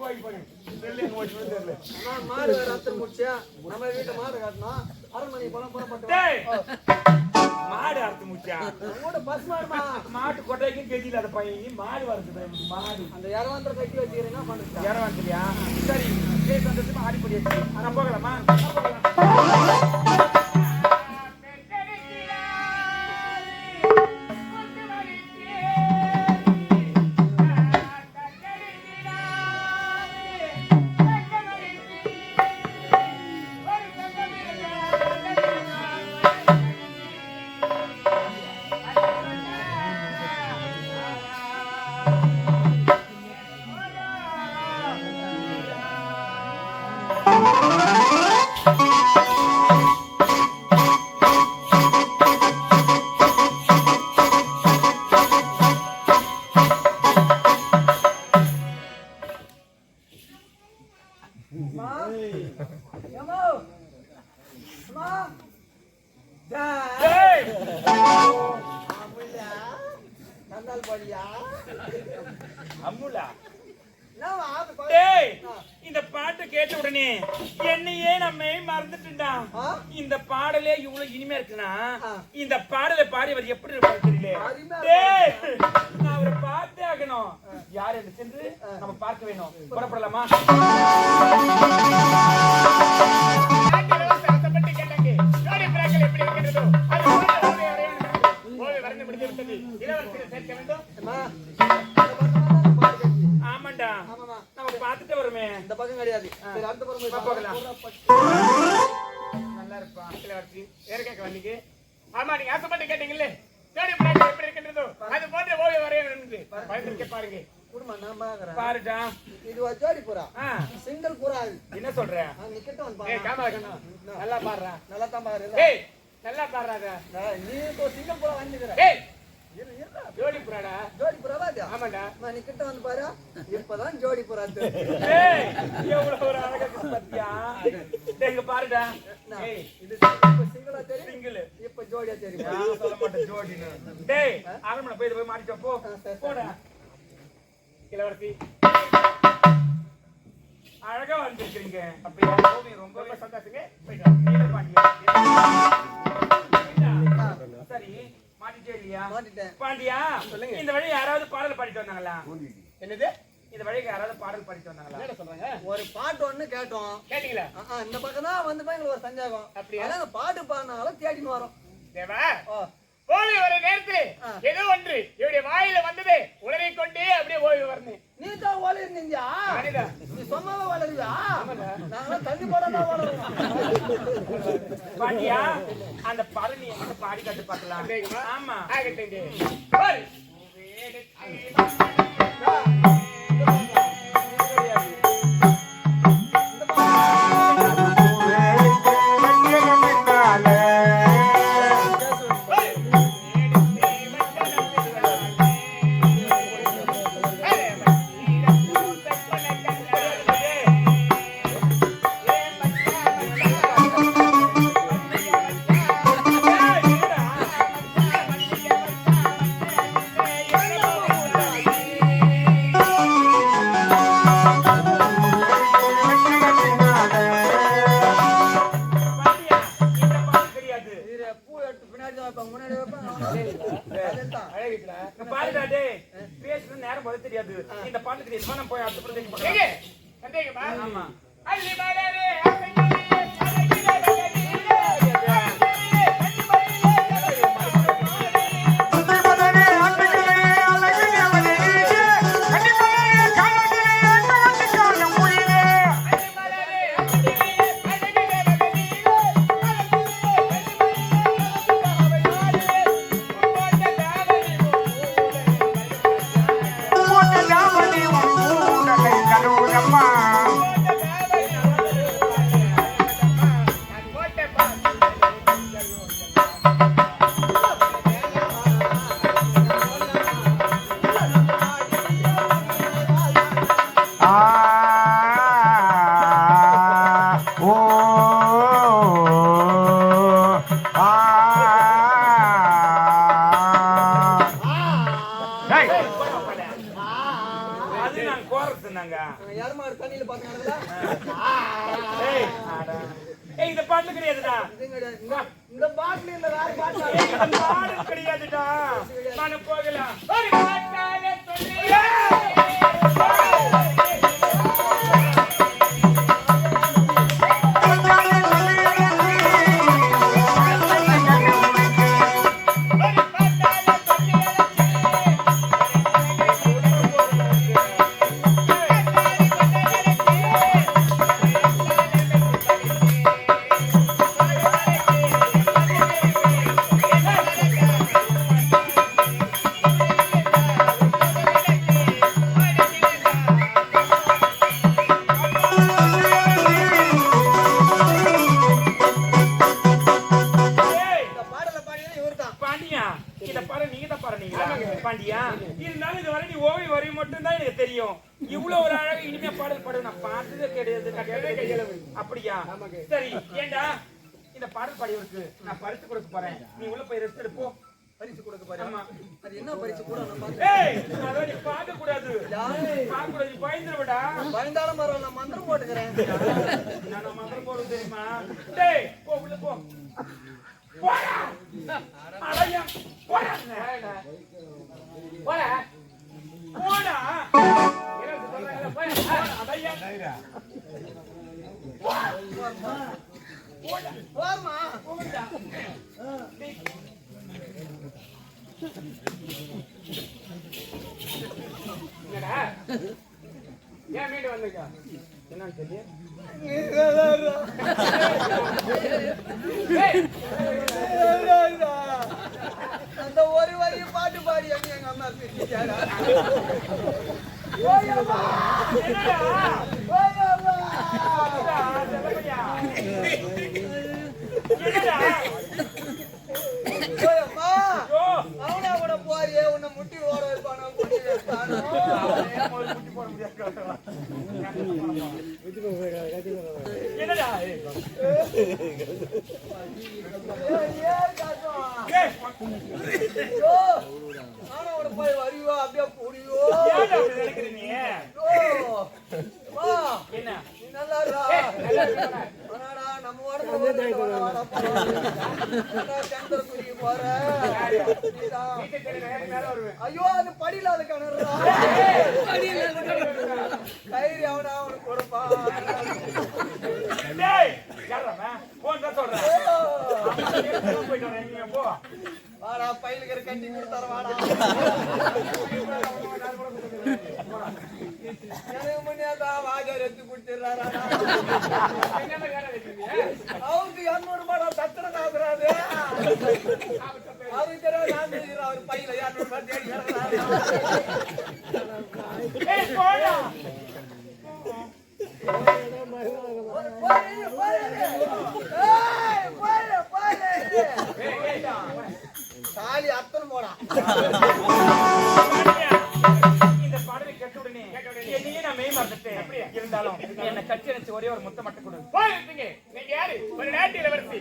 கோயில் போய் தெரியல மாடு ரத்தம் முடிச்சா நம்ம வீட்டு மாடு காட்டணும் அரண்மனை போனா புறப்பட்டு மாடு அறுத்து முடிச்சா கூட பஸ் மாடுமா மாட்டு கொட்டைக்கும் கெட்டில அந்த பையன் மாடு வருது மாடு அந்த இரவாந்திர கட்டி வச்சுக்கிறீங்கன்னா பண்ணுங்க இரவாந்திரியா சரி சந்தோஷமா ஆடி போடி ஆனா போகலாமா இந்த பாட்டு கேட்ட உடனே என்னையே நம்ம மறந்துட்டுடா. இந்த பாடலே இவ்வளவு இனிமையா இருக்குன்னா இந்த பாடலை பாடியவர் எப்படி இருப்பாரு தெரியல. நான் அவரை பார்த்தே ஆகணும். யார் என்று சென்று நம்ம பார்க்க வேணும். புறப்படலாமா? ஆமாண்டா நம்ம பாத்துட்டு வருமே. இந்த பக்கம் கிடையாது. நல்லா இருப்பான் வேற கேட்க வந்தீங்க. ஆமா நீங்க ஆசைப்பட்டு கேட்டீங்கல்ல தேடி பிராக்கள் எப்படி இருக்கின்றதோ அது போன்ற ஓவியம் வரைய பாருங்க. பாருடா இது ஜோடி புறா சிங்கிள் புறா. என்ன சொல்ற? நல்லா பாடுறா. நல்லா தான் பாரு. நல்லா பாடுறாங்க. நீ சிங்கிள் புறா வந்துக்கிற. ஜோடி புறாடா. ஜோடி புறாவா? ஆமாடா. நீ கிட்ட வந்து பாரு. இப்பதான் ஜோடி புறா. எவ்வளவு ஒரு அழகா பத்தியா. எங்க பாருடா. இது சிங்கிளா தெரியும். சிங்கிள் இப்ப ஜோடியா தெரியும். நான் சொல்ல மாட்டேன் ஜோடின்னு. டேய் அரண்மனை போய் மாட்டிட்டு போ. போடா. இளவரசி அழகா வந்திருக்கீங்க. அப்படியே ரொம்ப ரொம்ப சந்தோஷங்க. சரி மாட்டிட்டே இல்லையா? பாண்டியா சொல்லுங்க. இந்த வழி யாராவது பாடல் பாடிட்டு வந்தாங்களா? என்னது இந்த வழிக்கு யாராவது பாடல் பாடிட்டு வந்தாங்களா? என்ன சொல்றாங்க? ஒரு பாட்டு ஒண்ணு கேட்டோம். கேட்டீங்களா? இந்த பக்கம் தான் வந்து எங்களுக்கு ஒரு சந்தேகம். அப்படியே அந்த பாட்டு பாடினாலும் தேடின்னு வரோம். தேவா ஓவி வர நேரத்தில் ஏதோ ஒன்று இவருடைய வாயில வந்தது உளரை கொண்டே அப்படியே ஓவி வரணும். நீ தான் ஓலை இருந்தீங்க. நீ சொன்னாவே வளருவியா? நாங்க தண்ணி போடதான் வளருவோம். பாட்டியா அந்த பாடல் நீ என்கிட்ட பாடி காட்டு பார்க்கலாம். ஆமா ஆகட்டேங்க. நேரம் போல தெரியாது. இந்த பாட்டுக்கு தெரியுமா? நம்ம போய் அடுத்த பிரதேசம் ஆமா அது நான் கோரஸ் நாங்க யாருமாடு தண்ணியில பாத்தீங்களா ஏய் இந்த பாட்டு கிடையாதுடா இந்த பாட்டுல இல்ல வேற பாட்டு இந்த பாட்டு கிடையாதுடா நான் போகலாம் ஒரு பாட்டாலே சொல்லி பாண்டியா இருந்தாலும் இது வரை நீ ஓவி வரி மட்டும் தான் எனக்கு தெரியும். இவ்வளவு ஒரு அழகு இனிமையா பாடல் பாடு நான் பார்த்ததே கிடையாது. அப்படியா? சரி ஏண்டா இந்த பாடல் பாடியவருக்கு நான் பரிசு கொடுக்க போறேன். நீ உள்ள போய் ரெஸ்ட் எடுப்போ. பரிசு கொடுக்க போறேன். ஆமா. அது என்ன பரிசு கூட நான் பாத்து. ஏய் அத நீ பார்க்க கூடாது. பார்க்க கூடாது. நீ பயந்துடடா. பயந்தாலும் மரம் நான் மந்திரம் போட்டுக்கறேன். நான் மந்திரம் போடுறது தெரியுமா? டேய் போ உள்ள போ. போடா. அலையா போடா. போடா. போடா. என்ன சொல்றாங்க? போடா. அலையா. போடா. போமா. போடா. என்னடா? ஏன் மீண்டு வந்தீங்க? என்னன்னு தெரியும்? அந்த ஒரு வரி பாட்டு பாடி எங்க அம்மா பேசிட்டாரா? அவனா கூட போறியே உன்னை முட்டி ஓட வைப்பானோ முட்டி வைப்பானோ முட்டி போட முடியாது. என்னடா அவனோட போய் வரியோ அப்படியே புரியோ என்ன நல்லா நம்ம சந்திரகுரி போற ஐயோ அது படியில அது கிணறா கயிறு அவனா அவனுக்கு கொடுப்பான். வாடா பயிலுக்கு கட்டி கொடுத்தார வாடா எனக்கு முன்னாதான் வாஜர் எடுத்து கொடுத்துறாரா அவருக்கு 200 ரூபாய் சத்திரம் ஆகுறாரு. அவருக்கு தெரியாது அவர் பையில 200 ரூபாய் தேடி சாலி அத்தனை போடா. இந்த பாடலை கேட்ட உடனே என்னையே நான் மெய் மறந்துட்டேன். இருந்தாலும் என்ன கட்சி அணைச்சு ஒரே ஒரு முத்த மட்டும் கொடு. நீங்க யாரு? ஒரு நாட்டு இளவரசி.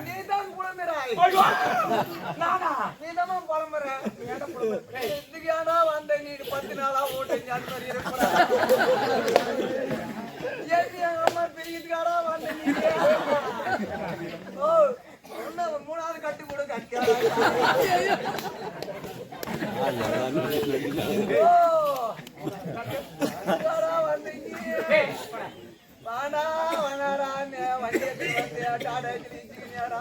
நீதான் புலம்புறாய். நானா? நீதான் புலம்புற. இதுக்கானா வந்த நீ 10 நாளா ஓட்டு அந்த மாதிரி இருப்பா. ஏன் அம்மா பெரியதுக்காடா வந்த நீ? ஓ ஒண்ணு 3வது கட்டி கொடு கட்டியா. வாடா வாடா வண்டியை டாடா வச்சுக்கிறியாடா.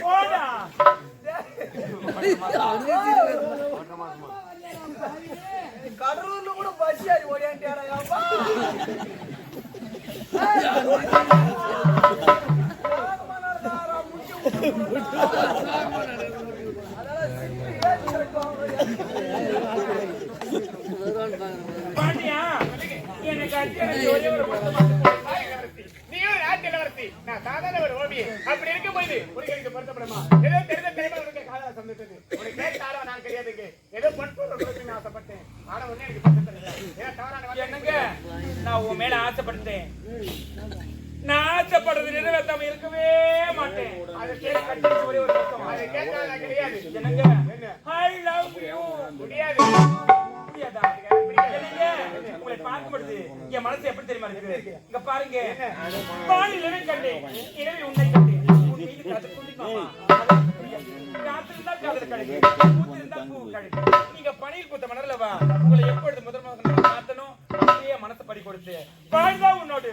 போடா. கடலூர்ல கூட பஸ் ஏறி ஓடியாண்டியாடா அப்பா. பாண்டியா எனக்கு அடிச்சு ஒரே ஒரு முத்த மட்டும் கொடு. நீ ஒரு நாட்டு இளவரசி. நான் சாதாரண ஒரு ஓவிய. அப்படி இருக்க போது உனக்கு பொருத்தப்படுமா? ஏதோ தெரிந்த தெரியாம உனக்கு காதல சந்தித்தது. உனக்கு கேட்டாரோ நான் கிடையாதுங்க. ஏதோ பொன்பொருள் கொடுத்து ஆசைப்பட்டேன். ஆனா ஒண்ணே எனக்கு பக்கத்துல இல்ல. ஏன் தவறான என்னங்க நான் உன் மேல ஆசைப்பட்டேன். நிறைவேற்றாம இருக்கவே மாட்டேன். அதை கேட்க கண்டிச்சு ஒரே ஒரு பக்கம். அதை கேட்டா நான் கிடையாது. என்னங்க? I love you. முடியாது. முடியாதா? என்னங்க? உங்களை பார்க்கும் பொழுது என் மனசு எப்படி தெரியுமா இருக்கு? இங்க பாருங்க. வானிலவே கண்டேன். இரவில் உன்னை கண்டேன். உன் மீது காதல் கொண்டிருப்பாமா? காத்திருந்தால் காதல் கிடைக்கும். பூத்திருந்தால் பூ கிடைக்கும். நீங்க பணியில் பூத்த மலர்லவா? உங்களை எப்பொழுது முதல் மாத்தணும் அப்படியே மனசை பறி கொடுத்து வாழ்ந்தா உன்னோடு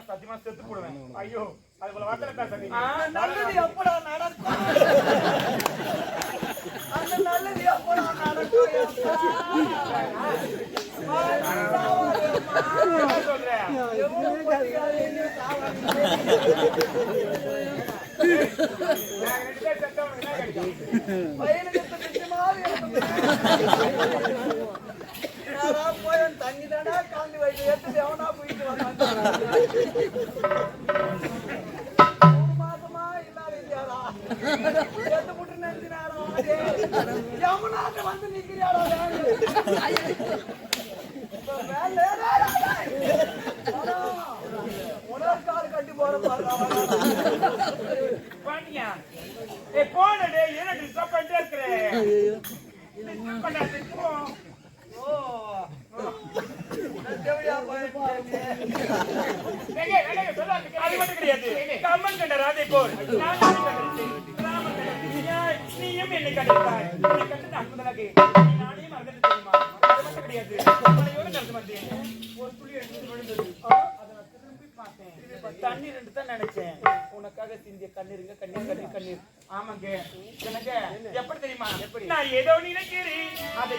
சத்தியமா செத்து போடுவேன். ஐயோ அது போல வார்த்தை பேசாதீங்க. நல்லது எப்படா நடக்கும்? அந்த நல்லது எப்படா நடக்கும்? சொல்றேன் போய் தண்ணி தானே காந்தி வயசு எடுத்து எவனா போயிட்டு வந்தான். 3 மாசமா இல்லாத இல்லையாடா எடுத்து முட்டு நினைச்சினாரோ எவனாட்ட வந்து நிக்கிறியாடா உணர் கால் கட்டி போற பாருடா பாண்டியா. ஏ போனடே என்ன டிஸ்டர்ப் பண்ணிட்டே இருக்கறே. ஓ தேவையா போய் அது மட்டும் கிடையாது. கம்மன் கண்ட ராதை போல் நான் நீயும் என்னை கண்டிருக்காய். என்னை கண்டு அற்புதமாக நானே மறந்துட்டு தெரியுமா? அது மட்டும் கிடையாது. மலையோடு கலந்து வந்தேன். ஒரு துளி எடுத்து விழுந்தது. அதை நான் திரும்பி பார்த்தேன். தண்ணீர் என்று தான் நினைச்சேன். உனக்காக சிந்திய கண்ணீருங்க கண்ணீர் கண்ணீர் கண்ணீர். ஆமாங்க. எனக்கு எப்படி தெரியுமா? நான் ஏதோ நினைக்கிறேன் அதை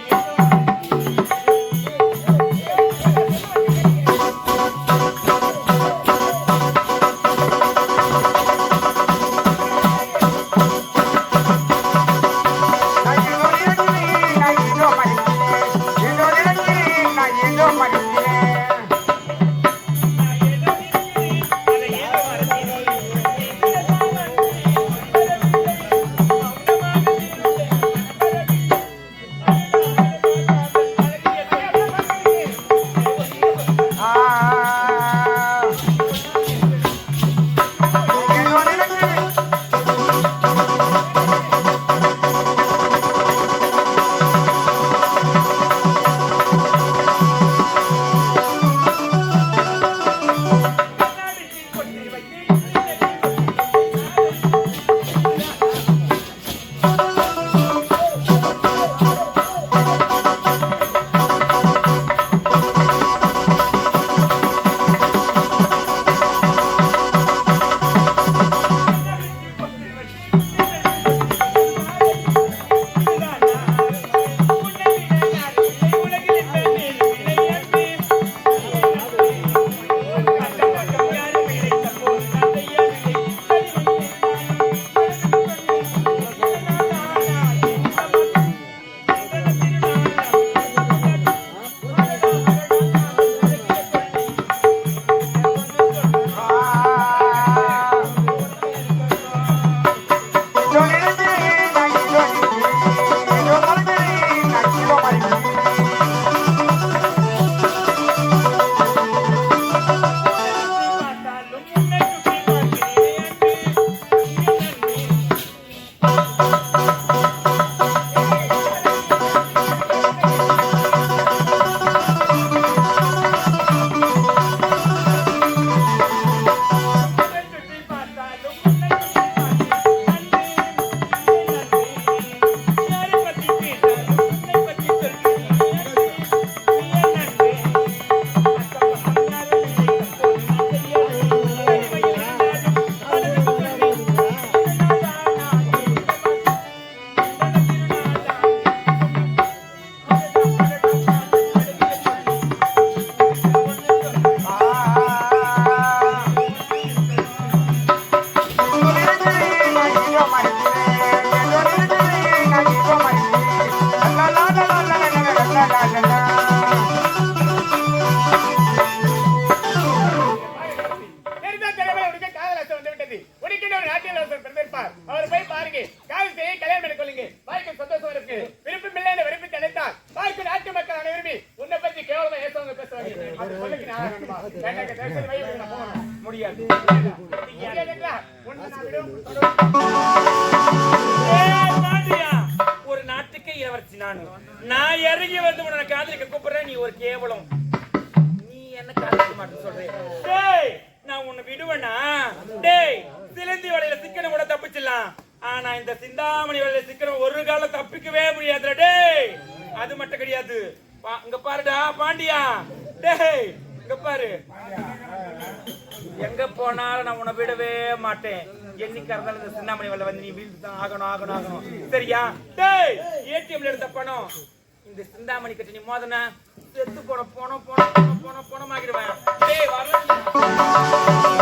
முடியாது. பாண்டியா ஒரு நாட்டுக்கே இளவரசி நான் இறங்கி வந்து உன்னை காதலிக்க கூப்பிடுறேன் நீ ஒரு கேவலம் நீ என்ன காதலிக்க மாட்டேன்னு சொல்றேன் டேய் நான் உன்னை விடுவேனா டேய் சிலந்தி வலையில சிக்கன கூட தப்பிச்சிடலாம் ஆனா இந்த சிந்தாமணி வலையில சிக்கன ஒரு காலம் தப்பிக்கவே முடியாதுடா டேய் அது மட்டும் கிடையாது இங்க பாருடா பாண்டியா டேய் இங்க பாரு எங்க போனாலும் நான் உன்னை விடவே மாட்டேன் என்னைக்கு இருந்தாலும் இந்த சிந்தாமணி வலை வந்து நீ வீழ்ந்து தான் ஆகணும் சரியா டேய் ஏடிஎம்ல எடுத்த பணம் இந்த சிந்தாமணி கட்டி நீ மோதனா செத்து போன போனோம் ஆகிடுவேன் டேய் வரல